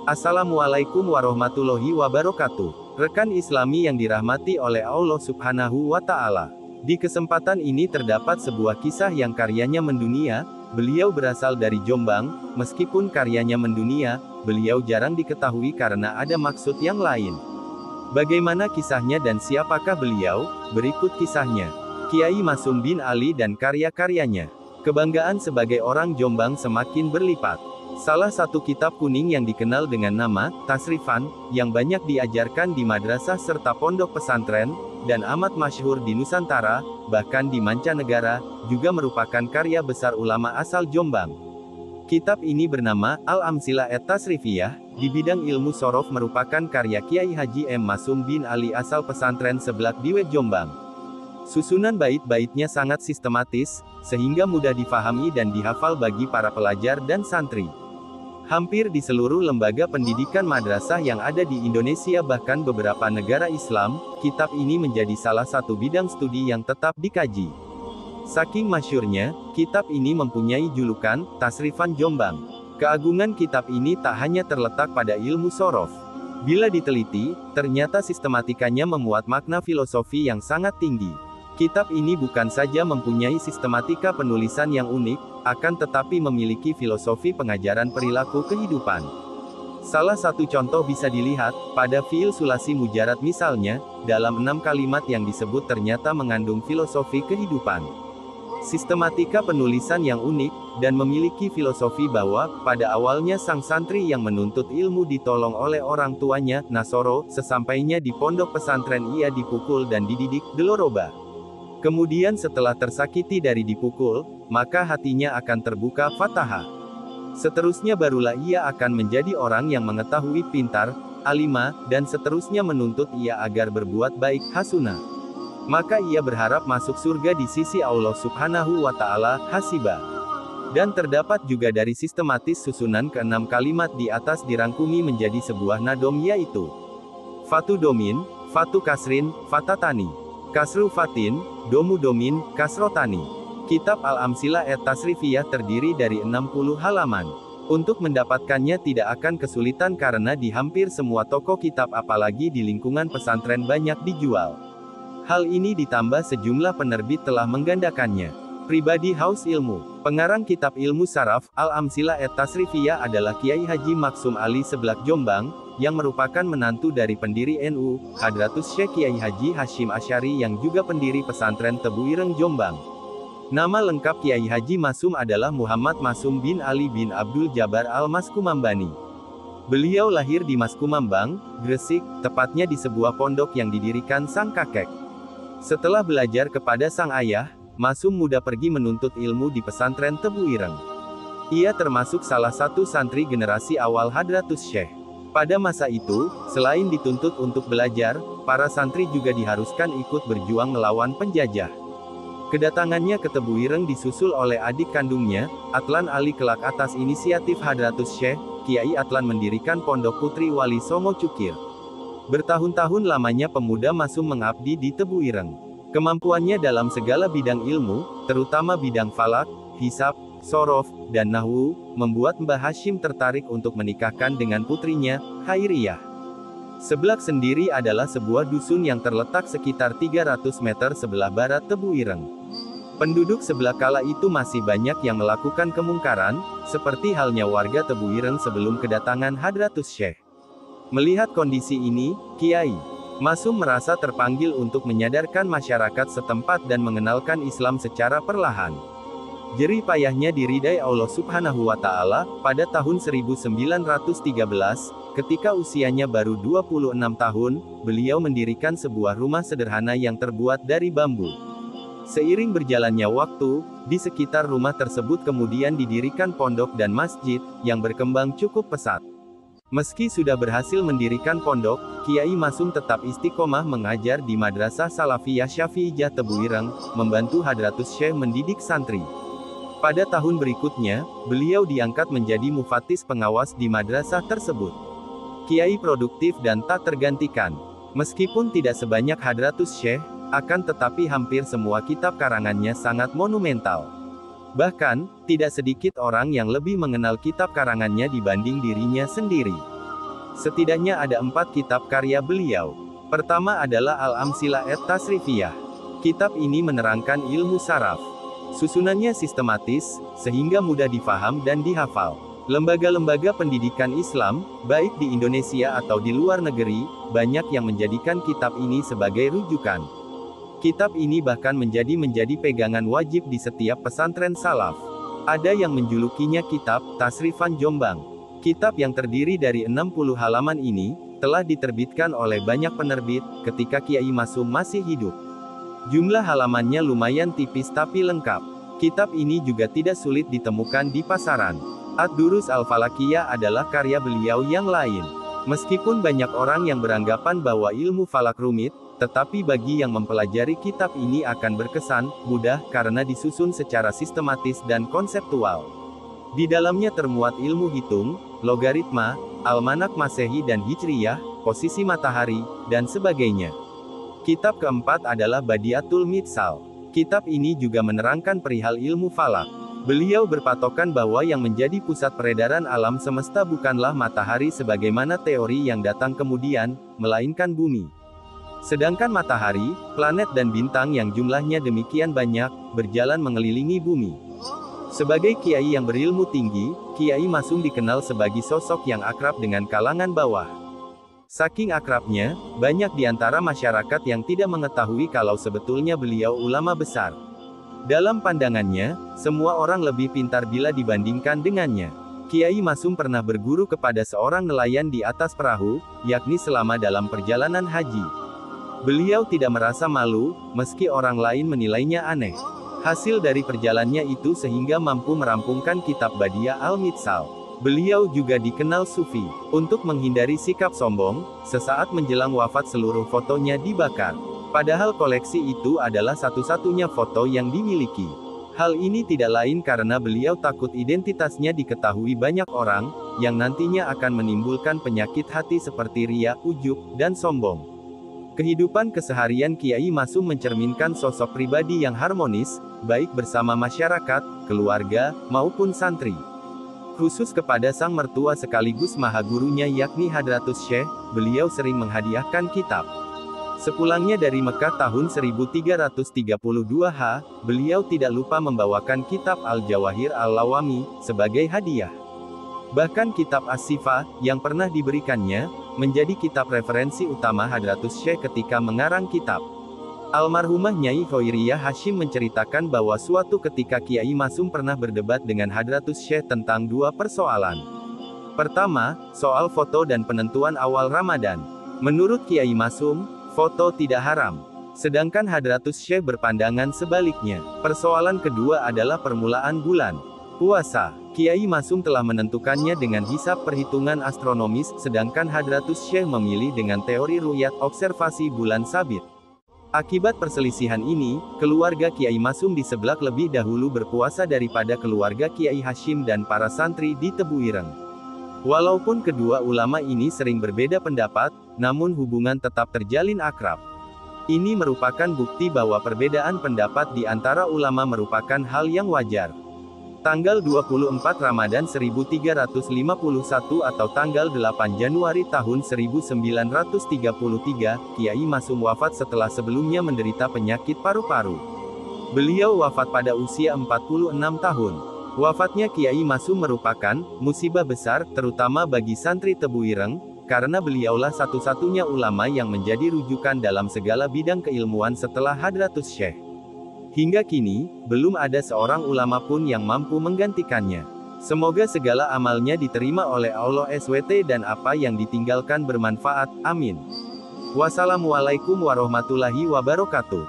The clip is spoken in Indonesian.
Assalamualaikum warahmatullahi wabarakatuh. Rekan Islami yang dirahmati oleh Allah Subhanahu wa Ta'ala. Di kesempatan ini terdapat sebuah kisah yang karyanya mendunia. Beliau berasal dari Jombang. Meskipun karyanya mendunia, beliau jarang diketahui karena ada maksud yang lain. Bagaimana kisahnya dan siapakah beliau? Berikut kisahnya. Kiai Masum bin Ali dan karya-karyanya. Kebanggaan sebagai orang Jombang semakin berlipat. Salah satu kitab kuning yang dikenal dengan nama Tasrifan, yang banyak diajarkan di madrasah serta pondok pesantren, dan amat masyhur di Nusantara, bahkan di mancanegara, juga merupakan karya besar ulama asal Jombang. Kitab ini bernama Al-Amsilah at-Tasrifiyah, di bidang ilmu sorof merupakan karya Kiai Haji M. Masum bin Ali asal pesantren Seblak Diwet Jombang. Susunan bait-baitnya sangat sistematis, sehingga mudah difahami dan dihafal bagi para pelajar dan santri. Hampir di seluruh lembaga pendidikan madrasah yang ada di Indonesia bahkan beberapa negara Islam, kitab ini menjadi salah satu bidang studi yang tetap dikaji. Saking masyhurnya, kitab ini mempunyai julukan, Tasrifan Jombang. Keagungan kitab ini tak hanya terletak pada ilmu sorof. Bila diteliti, ternyata sistematikanya memuat makna filosofi yang sangat tinggi. Kitab ini bukan saja mempunyai sistematika penulisan yang unik, akan tetapi memiliki filosofi pengajaran perilaku kehidupan. Salah satu contoh bisa dilihat, pada fiil sulasi mujarad misalnya, dalam 6 kalimat yang disebut ternyata mengandung filosofi kehidupan. Sistematika penulisan yang unik, dan memiliki filosofi bahwa, pada awalnya sang santri yang menuntut ilmu ditolong oleh orang tuanya, Nasoro, sesampainya di pondok pesantren ia dipukul dan dididik, Deloroba. Kemudian setelah tersakiti dari dipukul, maka hatinya akan terbuka Fatahah. Seterusnya barulah ia akan menjadi orang yang mengetahui pintar, alimah, dan seterusnya menuntut ia agar berbuat baik, Hasuna. Maka ia berharap masuk surga di sisi Allah Subhanahu wa Ta'ala, Hasiba. Dan terdapat juga dari sistematis susunan ke-6 kalimat di atas dirangkumi menjadi sebuah nadom yaitu Fatu Domin, Fatu Kasrin, Fatatani. Kasru Fatin, Domu Domin, Kasrotani. Kitab Al-Amsilah at-Tasrifiyah terdiri dari 60 halaman. Untuk mendapatkannya tidak akan kesulitan karena di hampir semua toko kitab apalagi di lingkungan pesantren banyak dijual. Hal ini ditambah sejumlah penerbit telah menggandakannya. Pribadi Haus Ilmu. Pengarang kitab ilmu saraf, Al-Amsilah at-Tasrifiyah adalah Kiai Haji Maksum Ali Seblak Jombang, yang merupakan menantu dari pendiri NU, Hadratus Syekh Kiai Haji Hashim Asy'ari yang juga pendiri pesantren Tebu Ireng Jombang. Nama lengkap Kiai Haji Masum adalah Muhammad Masum bin Ali bin Abdul Jabbar Al-Maskumambani. Beliau lahir di Maskumambang, Gresik, tepatnya di sebuah pondok yang didirikan sang kakek. Setelah belajar kepada sang ayah, Masum muda pergi menuntut ilmu di pesantren Tebu Ireng. Ia termasuk salah satu santri generasi awal Hadratus Syekh. Pada masa itu, selain dituntut untuk belajar, para santri juga diharuskan ikut berjuang melawan penjajah. Kedatangannya ke Tebu Ireng disusul oleh adik kandungnya, Atlan Ali kelak atas inisiatif Hadratus Syekh, Kiai Atlan mendirikan Pondok Putri Wali Songo Cukir. Bertahun-tahun lamanya pemuda Masum mengabdi di Tebu Ireng. Kemampuannya dalam segala bidang ilmu, terutama bidang falak, hisab, sorof, dan nahwu, membuat Mbah Hashim tertarik untuk menikahkan dengan putrinya, Khairiyah. Seblak sendiri adalah sebuah dusun yang terletak sekitar 300 meter sebelah barat Tebu Ireng. Penduduk Seblak kala itu masih banyak yang melakukan kemungkaran, seperti halnya warga Tebu Ireng sebelum kedatangan Hadratus Syekh. Melihat kondisi ini, Kiai Masum merasa terpanggil untuk menyadarkan masyarakat setempat dan mengenalkan Islam secara perlahan. Jerih payahnya diridai Allah Subhanahu wa Ta'ala, pada tahun 1913, ketika usianya baru 26 tahun, beliau mendirikan sebuah rumah sederhana yang terbuat dari bambu. Seiring berjalannya waktu, di sekitar rumah tersebut kemudian didirikan pondok dan masjid, yang berkembang cukup pesat. Meski sudah berhasil mendirikan pondok, Kiai Masum tetap istiqomah mengajar di Madrasah Salafiyah Syafi'iyah Tebu Ireng, membantu Hadratus Syekh mendidik santri. Pada tahun berikutnya, beliau diangkat menjadi mufatis pengawas di madrasah tersebut. Kiai produktif dan tak tergantikan. Meskipun tidak sebanyak Hadratus Syekh, akan tetapi hampir semua kitab karangannya sangat monumental. Bahkan, tidak sedikit orang yang lebih mengenal kitab karangannya dibanding dirinya sendiri. Setidaknya ada 4 kitab karya beliau. Pertama adalah Al-Amsilah et-Tasrifiyah. Kitab ini menerangkan ilmu saraf. Susunannya sistematis, sehingga mudah difaham dan dihafal. Lembaga-lembaga pendidikan Islam, baik di Indonesia atau di luar negeri, banyak yang menjadikan kitab ini sebagai rujukan. Kitab ini bahkan menjadi pegangan wajib di setiap pesantren salaf. Ada yang menjulukinya kitab Tasrifan Jombang. Kitab yang terdiri dari 60 halaman ini, telah diterbitkan oleh banyak penerbit, ketika Kiai Masum masih hidup. Jumlah halamannya lumayan tipis tapi lengkap. Kitab ini juga tidak sulit ditemukan di pasaran. Ad-Durus Al-Falakiyah adalah karya beliau yang lain. Meskipun banyak orang yang beranggapan bahwa ilmu falak rumit, tetapi bagi yang mempelajari kitab ini akan berkesan mudah karena disusun secara sistematis dan konseptual. Di dalamnya termuat ilmu hitung, logaritma, almanak Masehi dan Hijriyah, posisi matahari, dan sebagainya. Kitab keempat adalah Badiatul Mitsal. Kitab ini juga menerangkan perihal ilmu falak. Beliau berpatokan bahwa yang menjadi pusat peredaran alam semesta bukanlah matahari sebagaimana teori yang datang kemudian, melainkan bumi. Sedangkan matahari, planet dan bintang yang jumlahnya demikian banyak, berjalan mengelilingi bumi. Sebagai kiai yang berilmu tinggi, Kiai Masum dikenal sebagai sosok yang akrab dengan kalangan bawah. Saking akrabnya, banyak di antara masyarakat yang tidak mengetahui kalau sebetulnya beliau ulama besar. Dalam pandangannya, semua orang lebih pintar bila dibandingkan dengannya. Kiai Masum pernah berguru kepada seorang nelayan di atas perahu, yakni selama dalam perjalanan haji. Beliau tidak merasa malu, meski orang lain menilainya aneh. Hasil dari perjalanannya itu sehingga mampu merampungkan kitab Badiah Al-Mitsal. Beliau juga dikenal sufi. Untuk menghindari sikap sombong, sesaat menjelang wafat seluruh fotonya dibakar. Padahal koleksi itu adalah satu-satunya foto yang dimiliki. Hal ini tidak lain karena beliau takut identitasnya diketahui banyak orang, yang nantinya akan menimbulkan penyakit hati seperti riya, ujub, dan sombong. Kehidupan keseharian Kiai Masum mencerminkan sosok pribadi yang harmonis, baik bersama masyarakat, keluarga, maupun santri. Khusus kepada sang mertua sekaligus maha gurunya yakni Hadratus Syekh, beliau sering menghadiahkan kitab. Sepulangnya dari Mekah tahun 1332 beliau tidak lupa membawakan kitab Al-Jawahir Al-Lawami, sebagai hadiah. Bahkan kitab As-Sifa, yang pernah diberikannya, menjadi kitab referensi utama Hadratus Syekh ketika mengarang kitab. Almarhumah Nyai Khairiyah Hashim menceritakan bahwa suatu ketika Kiai Masum pernah berdebat dengan Hadratus Syekh tentang 2 persoalan. Pertama, soal foto dan penentuan awal Ramadan. Menurut Kiai Masum, foto tidak haram. Sedangkan Hadratus Syekh berpandangan sebaliknya. Persoalan kedua adalah permulaan bulan puasa. Kiai Masum telah menentukannya dengan hisab perhitungan astronomis, sedangkan Hadratus Syekh memilih dengan teori ru'yat observasi bulan sabit. Akibat perselisihan ini, keluarga Kiai Masum di Seblak lebih dahulu berpuasa daripada keluarga Kiai Hashim dan para santri di Tebu Ireng. Walaupun kedua ulama ini sering berbeda pendapat, namun hubungan tetap terjalin akrab. Ini merupakan bukti bahwa perbedaan pendapat di antara ulama merupakan hal yang wajar. Tanggal 24 Ramadan 1351 atau tanggal 8 Januari tahun 1933, Kiai Masum wafat setelah sebelumnya menderita penyakit paru-paru. Beliau wafat pada usia 46 tahun. Wafatnya Kiai Masum merupakan musibah besar, terutama bagi santri Tebu Ireng, karena beliaulah satu-satunya ulama yang menjadi rujukan dalam segala bidang keilmuan setelah Hadratus Syekh. Hingga kini, belum ada seorang ulama pun yang mampu menggantikannya. Semoga segala amalnya diterima oleh Allah SWT dan apa yang ditinggalkan bermanfaat. Amin. Wassalamualaikum warahmatullahi wabarakatuh.